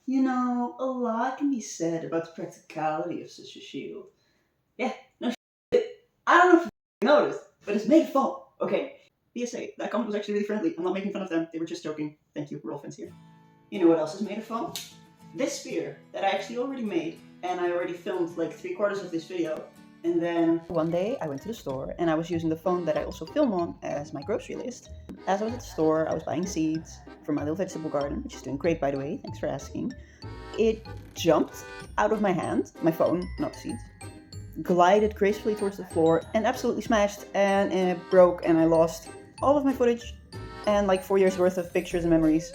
You know, a lot can be said about the practicality of such a shield. Yeah, no shit. I don't know if you noticed, but it's made of foam. Okay, PSA, that comment was actually really friendly. I'm not making fun of them. They were just joking. Thank you, we're all friends here. You know what else is made of foam? This spear that I actually already made, and I already filmed like 3/4 of this video. And then one day I went to the store and I was using the phone that I also film on as my grocery list. As I was at the store, I was buying seeds for my little vegetable garden, which is doing great by the way, thanks for asking. It jumped out of my hand, my phone, not the seeds, glided gracefully towards the floor and absolutely smashed, and it broke, and I lost all of my footage and like 4 years worth of pictures and memories.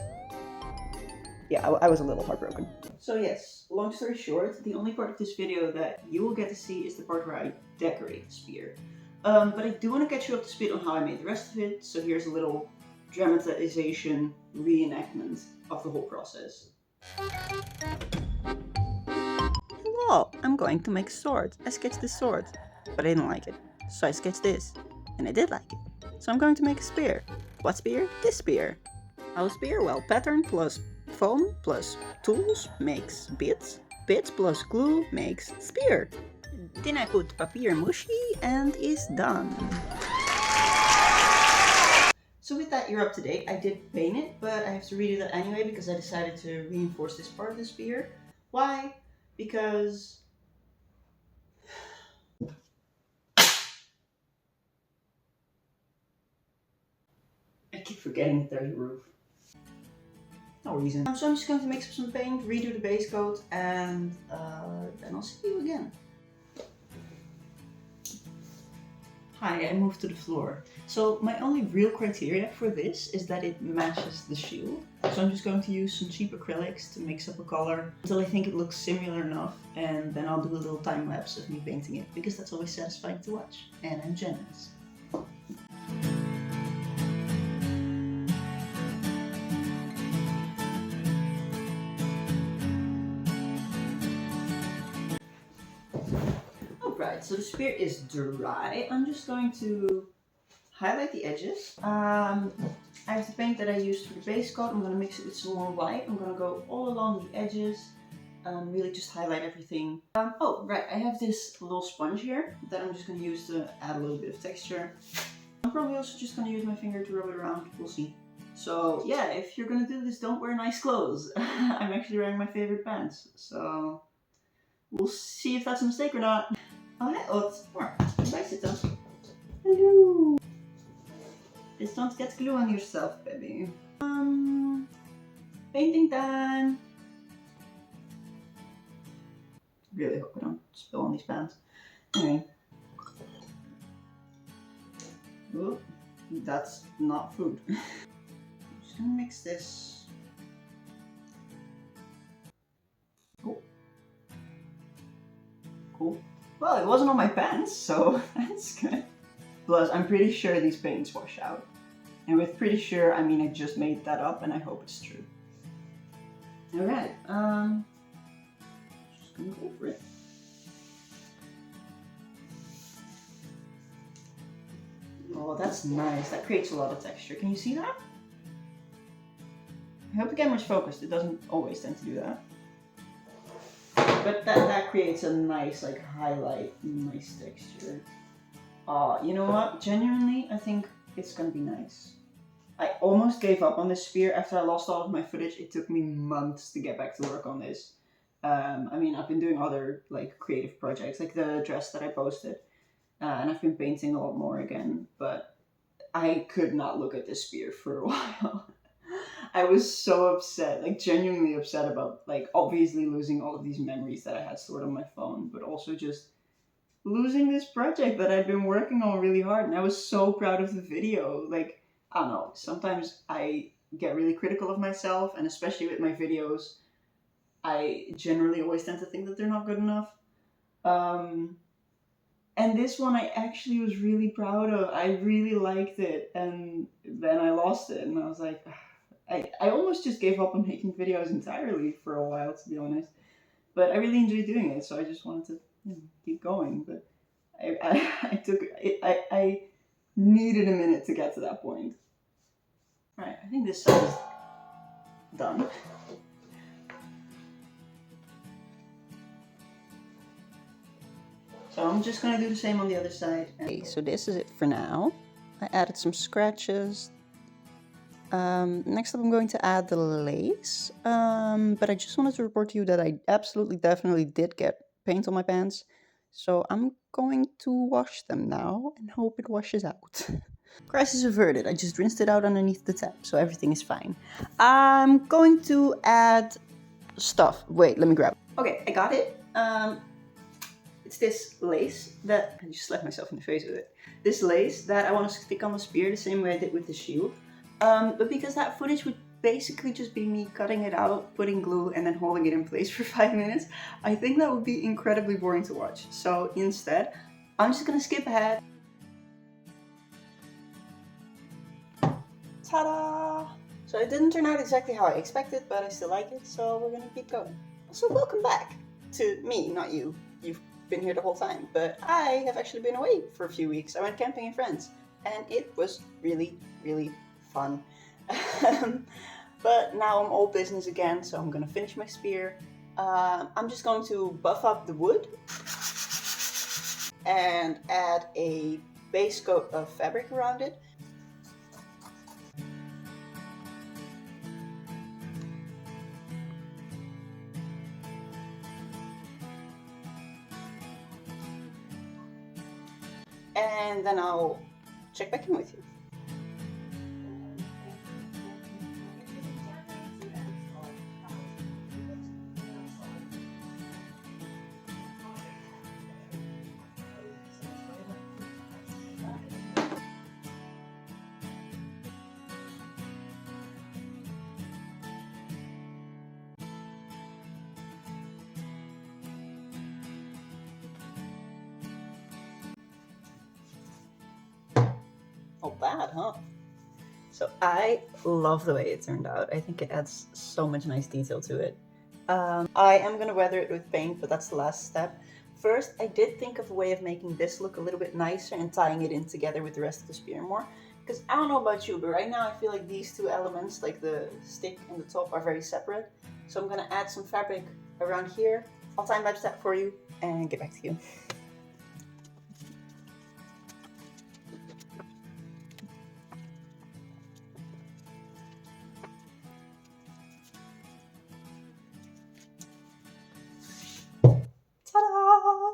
Yeah, I was a little heartbroken. So yes, long story short, the only part of this video that you will get to see is the part where I decorate the spear. But I do want to catch you up to speed on how I made the rest of it, so here's a little dramatization reenactment of the whole process. Hello, I'm going to make swords. I sketched this sword, but I didn't like it, so I sketched this, and I did like it. So I'm going to make a spear. What spear? This spear. How spear? Well, pattern plus foam plus tools makes bits. Bits plus glue makes spear. Then I put papier mushy and it's done. So with that, you're up to date. I did paint it, but I have to redo that anyway because I decided to reinforce this part of the spear. Why? Because I keep forgetting that there's a roof. No reason. So I'm just going to mix up some paint, redo the base coat, and then I'll see you again. Hi, I moved to the floor. So my only real criteria for this is that it matches the shield. So I'm just going to use some cheap acrylics to mix up a color until I think it looks similar enough, and then I'll do a little time lapse of me painting it because that's always satisfying to watch, and I'm generous. Alright, so the spear is dry. I'm just going to highlight the edges. I have the paint that I used for the base coat. I'm going to mix it with some more white. I'm going to go all along the edges, really just highlight everything. Oh, right, I have this little sponge here that I'm just going to use to add a little bit of texture. I'm probably also just going to use my finger to rub it around. We'll see. So yeah, if you're going to do this, don't wear nice clothes. I'm actually wearing my favorite pants, so we'll see if that's a mistake or not. Oh, hey, Ot. Bye, sit down. Hello. Just don't get glue on yourself, baby. Painting done. Really hope I don't spill on these pants. Anyway. Oh, that's not food. I'm just gonna mix this. Cool. Cool. Well, it wasn't on my pants, so that's good. Plus, I'm pretty sure these paints wash out. And with pretty sure, I mean I just made that up and I hope it's true. Alright, just gonna go for it. Oh, that's nice. That creates a lot of texture. Can you see that? I hope the camera's focused. It doesn't always tend to do that. But that creates a nice, like, highlight, nice texture. You know what? Genuinely, I think it's gonna be nice. I almost gave up on this spear after I lost all of my footage. It took me months to get back to work on this. I mean, I've been doing other, like, creative projects, like the dress that I posted. And I've been painting a lot more again, but I could not look at this spear for a while. I was so upset, like genuinely upset about, like, obviously losing all of these memories that I had stored on my phone, but also just losing this project that I'd been working on really hard. And I was so proud of the video. Like, I don't know, sometimes I get really critical of myself, and especially with my videos, I generally always tend to think that they're not good enough. And this one I actually was really proud of. I really liked it, and then I lost it, and I was like, I almost just gave up on making videos entirely for a while, to be honest. But I really enjoyed doing it, so I just wanted to, you know, keep going. But I needed a minute to get to that point. Right, I think this side is done. So I'm just gonna do the same on the other side. Okay, so this is it for now. I added some scratches. Next up I'm going to add the lace, but I just wanted to report to you that I absolutely definitely did get paint on my pants, so I'm going to wash them now and hope it washes out. Crisis averted, I just rinsed it out underneath the tap, so everything is fine. I'm going to add stuff. Wait, let me grab it. Okay, I got it. It's this lace that, I just slapped myself in the face with it. This lace that I want to stick on the spear the same way I did with the shield. But because that footage would basically just be me cutting it out, putting glue, and then holding it in place for 5 minutes, I think that would be incredibly boring to watch. So instead, I'm just gonna skip ahead. Ta-da! So it didn't turn out exactly how I expected, but I still like it, so we're gonna keep going. So welcome back to me, not you. You've been here the whole time, but I have actually been away for a few weeks. I went camping with friends, and it was really, really fun. But now I'm all business again, so I'm gonna finish my spear. I'm just going to buff up the wood and add a base coat of fabric around it. And then I'll check back in with you. Not bad, huh? So I love the way it turned out. I think it adds so much nice detail to it. I am gonna weather it with paint, but that's the last step. First, I did think of a way of making this look a little bit nicer and tying it in together with the rest of the spear more. Because I don't know about you, but right now I feel like these two elements, like the stick and the top, are very separate. So I'm gonna add some fabric around here. I'll time-lapse that for you and get back to you.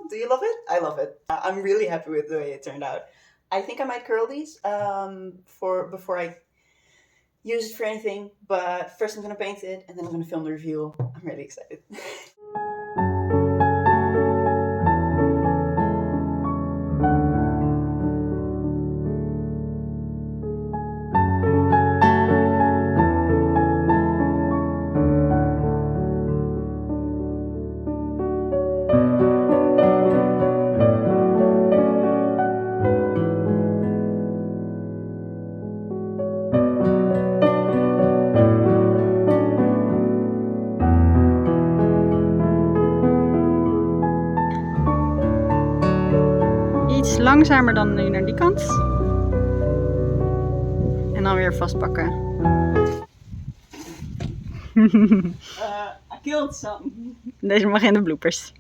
Do you love it? I love it. I'm really happy with the way it turned out. I think I might curl these before I use it for anything, but first I'm gonna paint it and then I'm gonna film the review. I'm really excited. Iets langzamer dan nu naar die kant. En dan weer vastpakken. I killed something. Deze mag in de bloopers.